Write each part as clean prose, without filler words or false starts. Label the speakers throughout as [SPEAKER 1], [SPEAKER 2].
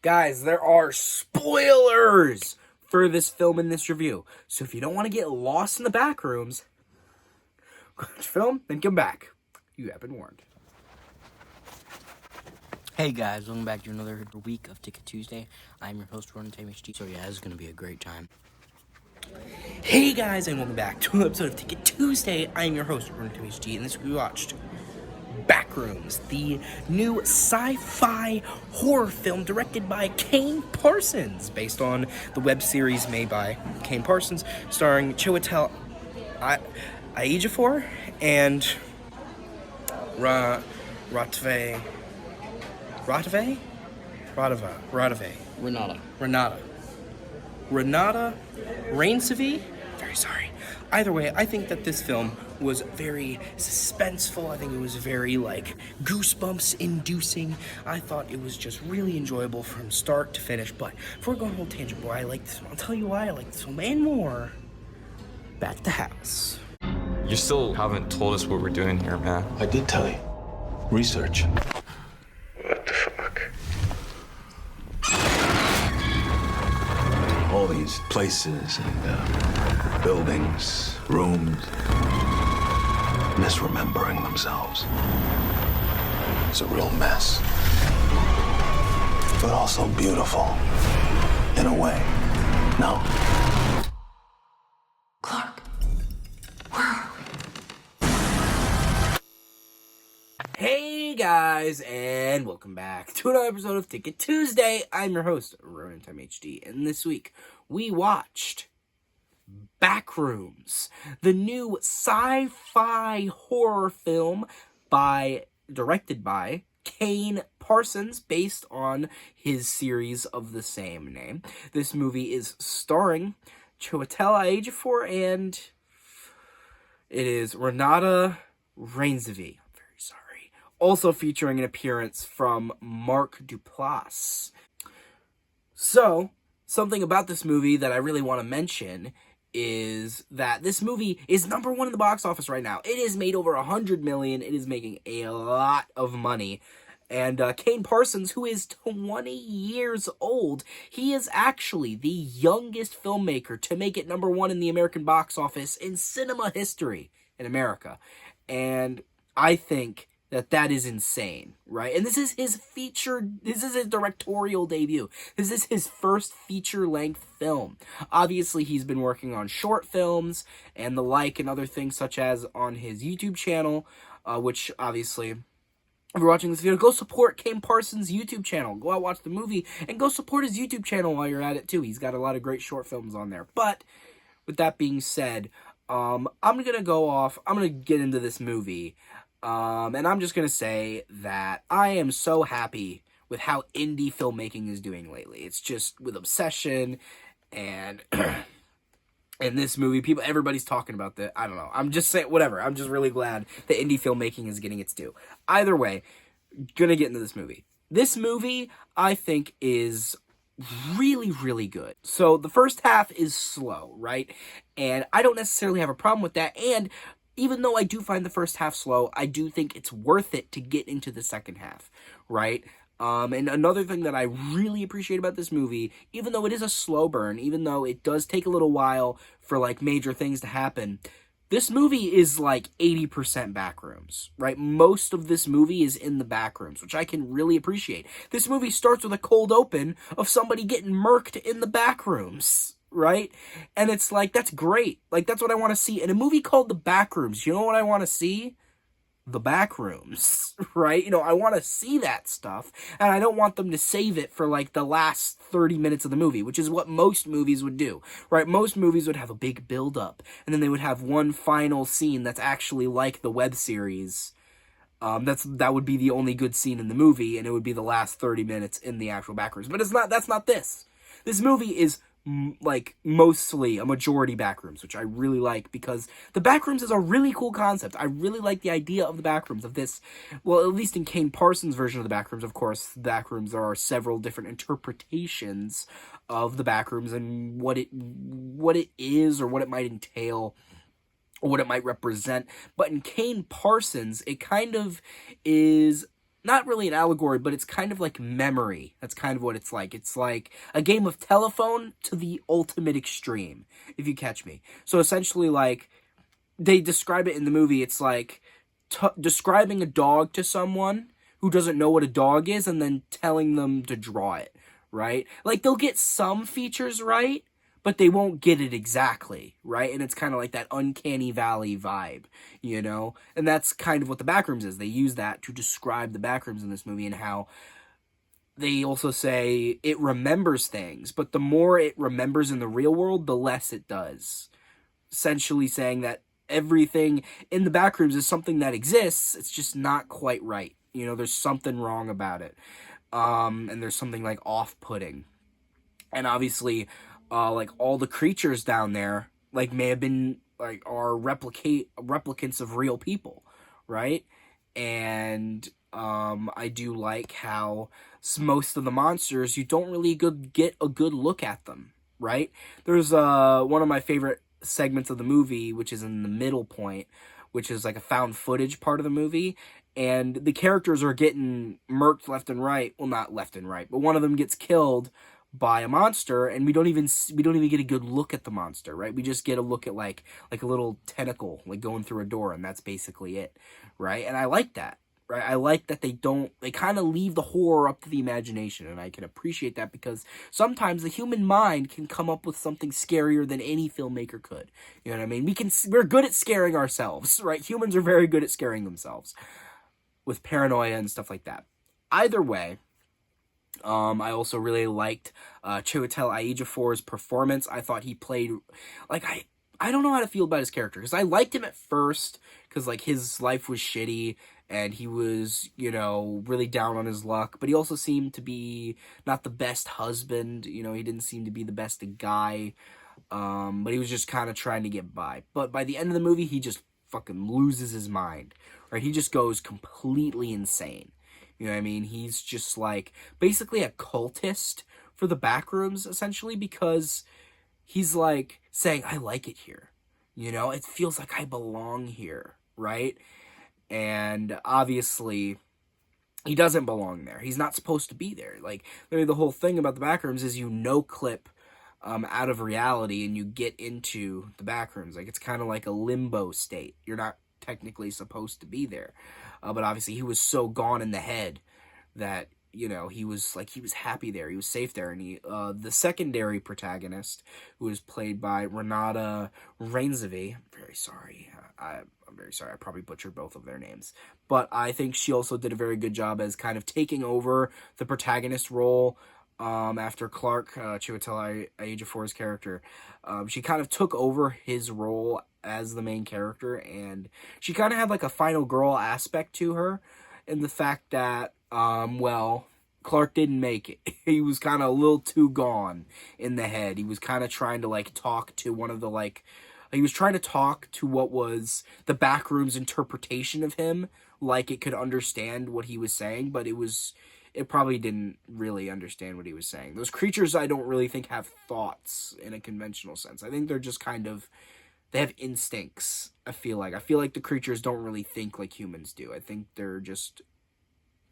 [SPEAKER 1] Guys, there are spoilers for this film in this review. So if you don't want to get lost in the back rooms, watch the film, then come back. You have been warned.
[SPEAKER 2] Hey guys, welcome back to another week of Ticket Tuesday. I'm your host, Renate. So yeah, this is going to be a great time.
[SPEAKER 1] Hey guys, and welcome back to another episode of Ticket Tuesday. I'm your host, Renate, and this week we watched Backrooms, the new sci-fi horror film directed by Kane Parsons, based on the web series made by Kane Parsons, starring Chiwetel, Ejiofor, and Renate, Reinsve. Very sorry. Either way, I think that this film was very suspenseful. I think it was very, goosebumps-inducing. I thought it was just really enjoyable from start to finish. But before we go on a whole tangent, boy, I like this one. I'll tell you why I like this film and more. Back at the house.
[SPEAKER 3] You still haven't told us what we're doing here, man.
[SPEAKER 4] I did tell you. Research.
[SPEAKER 5] What the fuck?
[SPEAKER 4] All these places and buildings, rooms, misremembering themselves. It's a real mess. But also beautiful. In a way. No?
[SPEAKER 6] Clark, where are we?
[SPEAKER 1] Hey guys, and welcome back to another episode of Ticket Tuesday. I'm your host, Renate, and this week we watched Backrooms, the new sci-fi horror film directed by Kane Parsons, based on his series of the same name. This movie is starring Chiwetel Ejiofor, and it is Renate Reinsve. Also featuring an appearance from Mark Duplass. So, something about this movie that I really want to mention is that this movie is number one in the box office right now. It has made over $100 million. It is making a lot of money. And Kane Parsons, who is 20 years old, he is actually the youngest filmmaker to make it number one in the American box office in cinema history in America. And I think that is insane, right? And this is his directorial debut. This is his first feature-length film. Obviously, he's been working on short films and the like and other things, such as on his YouTube channel, which obviously, if you're watching this video, go support Kane Parsons' YouTube channel. Go out, watch the movie, and go support his YouTube channel while you're at it, too. He's got a lot of great short films on there. But, with that being said, I'm going to get into this movie. And I'm just going to say that I am so happy with how indie filmmaking is doing lately. It's just with Obsession and in this movie, everybody's talking about that. I don't know. I'm just saying, whatever. I'm just really glad that indie filmmaking is getting its due. Either way, gonna get into this movie. This movie, I think, is really, really good. So the first half is slow, right? And I don't necessarily have a problem with that. And even though I do find the first half slow, I do think it's worth it to get into the second half, right? And another thing that I really appreciate about this movie, even though it is a slow burn, even though it does take a little while for, major things to happen, this movie is, 80% backrooms, right? Most of this movie is in the backrooms, which I can really appreciate. This movie starts with a cold open of somebody getting murked in the backrooms, right? And it's that's great. That's what I want to see. In a movie called The Backrooms, you know what I want to see? The Backrooms, right? I want to see that stuff, and I don't want them to save it for, the last 30 minutes of the movie, which is what most movies would do, right? Most movies would have a big build-up, and then they would have one final scene that's actually like the web series. That would be the only good scene in the movie, and it would be the last 30 minutes in the actual Backrooms. But that's not this. This movie is mostly a majority backrooms, which I really like, because the backrooms is a really cool concept. I really like the idea of the backrooms, of this, well, at least in Kane Parsons' version of the backrooms. Of course, the backrooms, there are several different interpretations of the backrooms and what it is, or what it might entail, or what it might represent. But in Kane Parsons, it kind of is not really an allegory, but it's kind of like memory. That's kind of what it's like. It's like a game of telephone to the ultimate extreme, if you catch me. So essentially, like, they describe it in the movie, it's like describing a dog to someone who doesn't know what a dog is and then telling them to draw it, right? Like, they'll get some features right, but they won't get it exactly, right? And it's kind of like that uncanny valley vibe, you know? And that's kind of what the Backrooms is. They use that to describe the Backrooms in this movie, and how they also say it remembers things, but the more it remembers in the real world, the less it does. Essentially saying that everything in the Backrooms is something that exists, it's just not quite right. You know, there's something wrong about it. And there's something, like, off-putting. And obviously, like, all the creatures down there, like, may have been, like, are replicants of real people, right? And I do like how most of the monsters, you don't really get a good look at them, right? There's one of my favorite segments of the movie, which is in the middle point, which is like a found footage part of the movie, and the characters are getting murked left and right. Well, not left and right, but one of them gets killed by a monster, and we don't even get a good look at the monster, right? We just get a look at like a little tentacle like going through a door, and that's basically it, right? And I like that, right? I like that they kind of leave the horror up to the imagination, and I can appreciate that, because sometimes the human mind can come up with something scarier than any filmmaker could. You know what I mean? We're good at scaring ourselves, right? Humans are very good at scaring themselves with paranoia and stuff like that. Either way, I also really liked Chiwetel Ejiofor's performance. I thought he played, like, I don't know how to feel about his character, because I liked him at first, because, like, his life was shitty, and he was, you know, really down on his luck, but he also seemed to be not the best husband, you know, he didn't seem to be the best guy, but he was just kind of trying to get by. But by the end of the movie, he just fucking loses his mind, right? He just goes completely insane. You know what I mean? He's just, like, basically a cultist for the Backrooms, essentially, because he's, like, saying, I like it here. You know? It feels like I belong here, right? And obviously, he doesn't belong there. He's not supposed to be there. Like, literally the whole thing about the Backrooms is you no-clip out of reality and you get into the Backrooms. Like, it's kind of like a limbo state. You're not technically supposed to be there. But obviously he was so gone in the head that, you know, he was happy there. He was safe there. And the secondary protagonist, who was played by Renate Reinsve, I'm very sorry. I'm very sorry. I probably butchered both of their names. But I think she also did a very good job as kind of taking over the protagonist role after Clark, Chiwetel Ejiofor's character. She kind of took over his role as the main character, and she kind of had like a final girl aspect to her, in the fact that, well, Clark didn't make it. He was kind of a little too gone in the head. He was kind of trying to, like, talk to one of the, like, he was trying to talk to what was the Backrooms interpretation of him, like it could understand what he was saying, but it probably didn't really understand what he was saying. Those creatures, I don't really think, have thoughts in a conventional sense. I think they're just kind of, they have instincts, I feel like. I feel like the creatures don't really think like humans do. I think they're just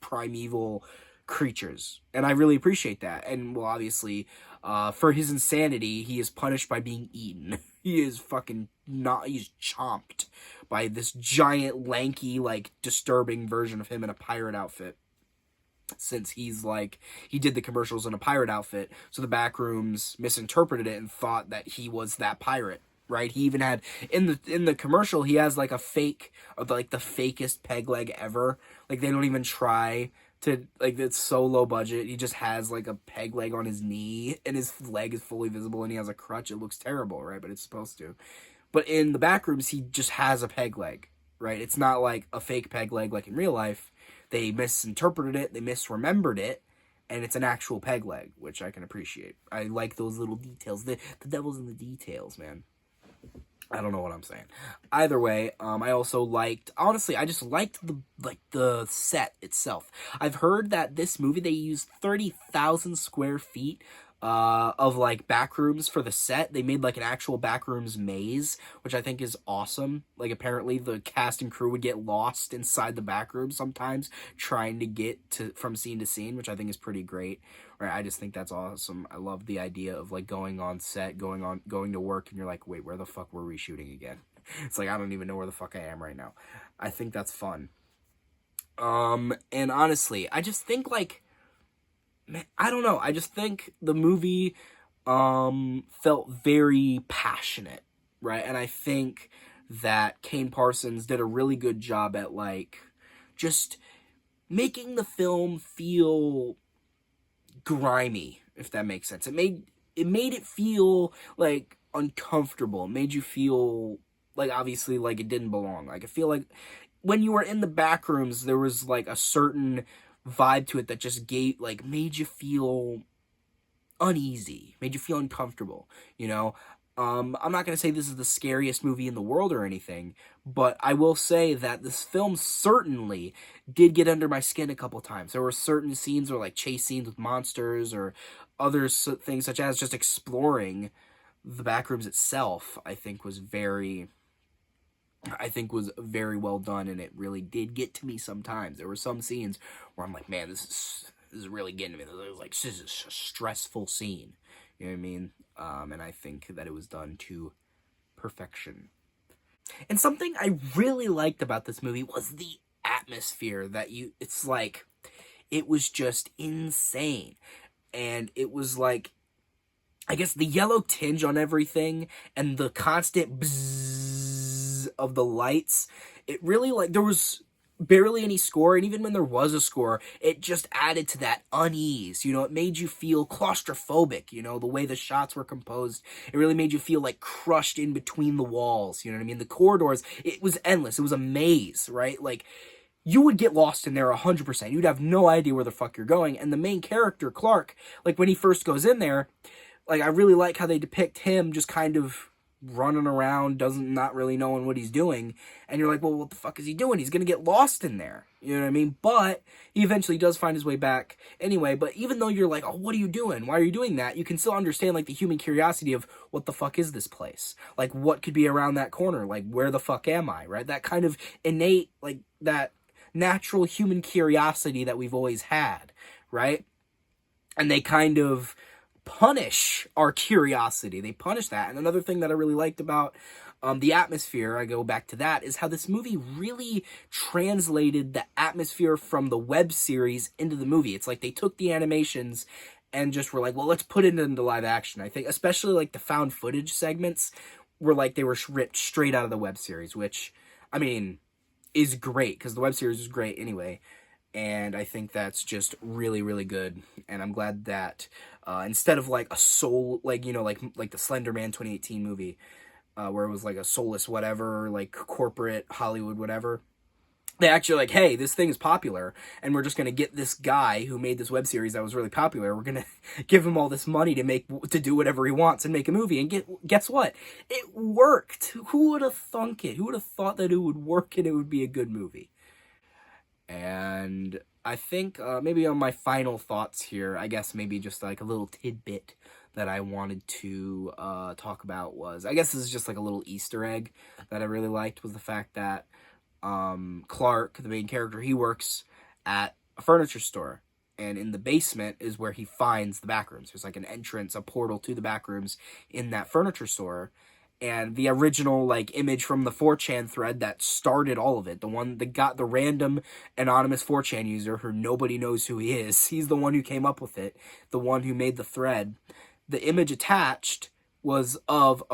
[SPEAKER 1] primeval creatures, and I really appreciate that. And, well, obviously, for his insanity, he is punished by being eaten. He is fucking he's chomped by this giant, lanky, like, disturbing version of him in a pirate outfit. Since he's, like, he did the commercials in a pirate outfit, so the Backrooms misinterpreted it and thought that he was that pirate, right? He even had, in the commercial, he has, like, a fake, like, the fakest peg leg ever. Like, they don't even try to, like, it's so low budget. He just has, like, a peg leg on his knee, and his leg is fully visible, and he has a crutch. It looks terrible, right? But it's supposed to. But in the Backrooms, he just has a peg leg, right? It's not like a fake peg leg like in real life. They misinterpreted it, they misremembered it, and it's an actual peg leg, which I can appreciate. I like those little details. The devil's in the details, man. I don't know what I'm saying. Either way, I also liked, honestly, I just liked the set itself. I've heard that this movie, they used 30,000 square feet of like Backrooms for the set. They made like an actual Backrooms maze, which I think is awesome. Like apparently the cast and crew would get lost inside the Backrooms sometimes trying to get to from scene to scene, which I think is pretty great. Right? I just think that's awesome. I love the idea of like going on set, going to work, and you're like, wait, where the fuck were we shooting again? It's like I don't even know where the fuck I am right now. I think that's fun. And honestly, I just think like, man, I don't know. I just think the movie felt very passionate, right? And I think that Kane Parsons did a really good job at like just making the film feel grimy, if that makes sense. It made it feel like uncomfortable. It made you feel like obviously like it didn't belong. Like I feel like when you were in the back rooms, there was like a certain vibe to it that just made you feel uneasy, made you feel uncomfortable, you know? I'm not going to say this is the scariest movie in the world or anything, but I will say that this film certainly did get under my skin a couple times. There were certain scenes or like chase scenes with monsters or other things such as just exploring the backrooms itself, I think was very well done, and it really did get to me sometimes. There were some scenes where I'm like, man, this is really getting to me. This is a stressful scene. You know what I mean? And I think that it was done to perfection. And something I really liked about this movie was the atmosphere it's like, it was just insane. And it was like, I guess the yellow tinge on everything and the constant bzzz of the lights, it really like, there was barely any score, and even when there was a score, it just added to that unease. You know, it made you feel claustrophobic. You know, the way the shots were composed, it really made you feel like crushed in between the walls. You know what I mean? The corridors, it was endless. It was a maze, right? Like, you would get lost in there 100%. You'd have no idea where the fuck you're going. And the main character, Clark, like when he first goes in there, like I really like how they depict him just kind of running around, not really knowing what he's doing, and you're like, well, what the fuck is he doing? He's gonna get lost in there, you know what I mean? But he eventually does find his way back anyway. But even though you're like, oh, what are you doing? Why are you doing that? You can still understand like the human curiosity of what the fuck is this place? Like what could be around that corner? Like where the fuck am I? Right? That kind of innate, like that natural human curiosity that we've always had, right? And they kind of punish our curiosity. They punish that. And another thing that I really liked about the atmosphere, I go back to that, is how this movie really translated the atmosphere from the web series into the movie. It's like they took the animations and just were like, well, let's put it into live action. I think especially like the found footage segments were like they were ripped straight out of the web series, which, I mean, is great because the web series is great anyway. And I think that's just really, really good. And I'm glad that instead of like a soul, like, you know, like the Slender Man 2018 movie, where it was like a soulless whatever, like corporate Hollywood whatever, they actually like, hey, this thing is popular, and we're just gonna get this guy who made this web series that was really popular. We're gonna give him all this money to do whatever he wants and make a movie. And guess what? It worked. Who would have thunk it? Who would have thought that it would work and it would be a good movie? And I think maybe on my final thoughts here, I guess maybe just like a little tidbit that I wanted to talk about was, I guess this is just like a little Easter egg that I really liked, was the fact that Clark, the main character, he works at a furniture store. And in the basement is where he finds the backrooms. There's like an entrance, a portal to the backrooms in that furniture store. And the original like image from the 4chan thread that started all of it, the one that got the random anonymous 4chan user who nobody knows who he is, he's the one who came up with it, the one who made the thread. The image attached was of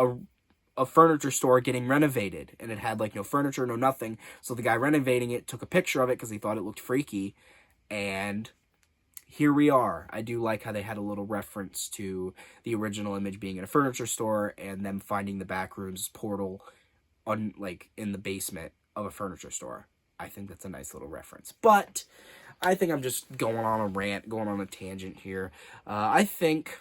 [SPEAKER 1] a furniture store getting renovated, and it had like no furniture, no nothing. So the guy renovating it took a picture of it because he thought it looked freaky, and here we are. I do like how they had a little reference to the original image being in a furniture store and them finding the backrooms portal on like in the basement of a furniture store. I think that's a nice little reference. But I think I'm just going on a rant, going on a tangent here. I think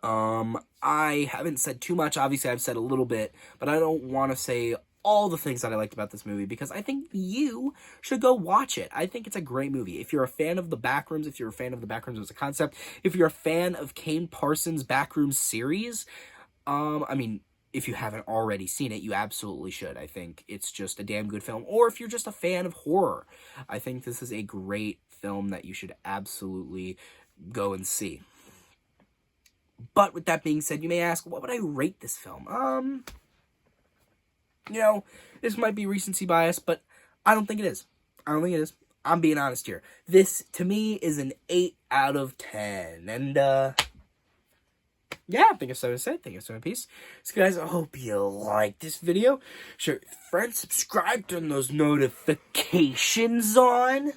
[SPEAKER 1] I haven't said too much. Obviously, I've said a little bit, but I don't want to say all the things that I liked about this movie because I think you should go watch it. I think it's a great movie. If you're a fan of the Backrooms, if you're a fan of the Backrooms as a concept, if you're a fan of Kane Parsons' Backrooms series, I mean, if you haven't already seen it, you absolutely should. I think it's just a damn good film. Or if you're just a fan of horror, I think this is a great film that you should absolutely go and see. But with that being said, you may ask, what would I rate this film? You know, this might be recency bias, but I don't think it is. I don't think it is. I'm being honest here. This, to me, is an 8 out of 10. And, yeah, I think it's time to say. Thank you so much, peace. So, guys, I hope you like this video. Share with friends, subscribe, turn those notifications on.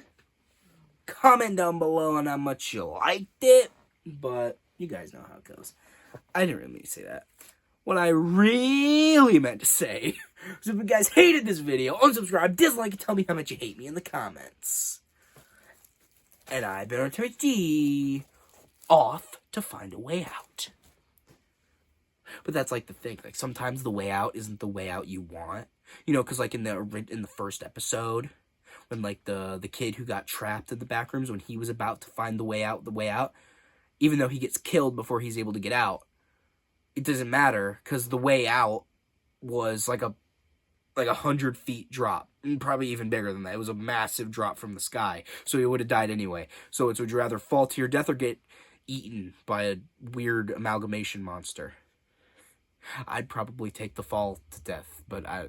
[SPEAKER 1] Comment down below on how much you liked it. But you guys know how it goes. I didn't really mean to say that. What I really meant to say was if you guys hated this video, unsubscribe, dislike, and tell me how much you hate me in the comments. And I've been RT, off to find a way out. But that's like the thing, like sometimes the way out isn't the way out you want. You know, because like in the first episode, when like the kid who got trapped in the Backrooms, when he was about to find the way out, even though he gets killed before he's able to get out, it doesn't matter because the way out was like a 100 feet drop, and probably even bigger than that. It was a massive drop from the sky, so he would have died anyway. So it's, would you rather fall to your death or get eaten by a weird amalgamation monster? I'd probably take the fall to death, but I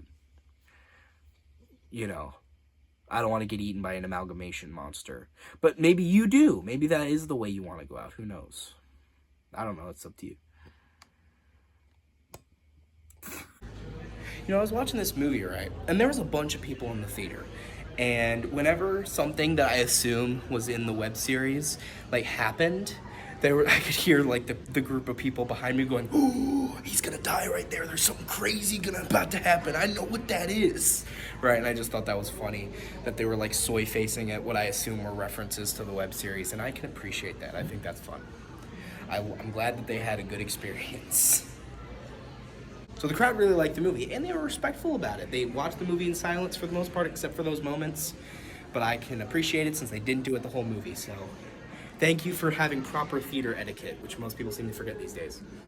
[SPEAKER 1] don't want to get eaten by an amalgamation monster. But maybe you do. Maybe that is the way you want to go out. Who knows? I don't know. It's up to you. You know, I was watching this movie, right? And there was a bunch of people in the theater. And whenever something that I assume was in the web series, like, happened, I could hear, like, the group of people behind me going, "Oh, he's gonna die right there. There's something crazy about to happen. I know what that is." Right? And I just thought that was funny that they were, like, soy-facing at what I assume were references to the web series. And I can appreciate that. I think that's fun. I'm glad that they had a good experience. So the crowd really liked the movie, and they were respectful about it. They watched the movie in silence for the most part, except for those moments. But I can appreciate it since they didn't do it the whole movie, so thank you for having proper theater etiquette, which most people seem to forget these days.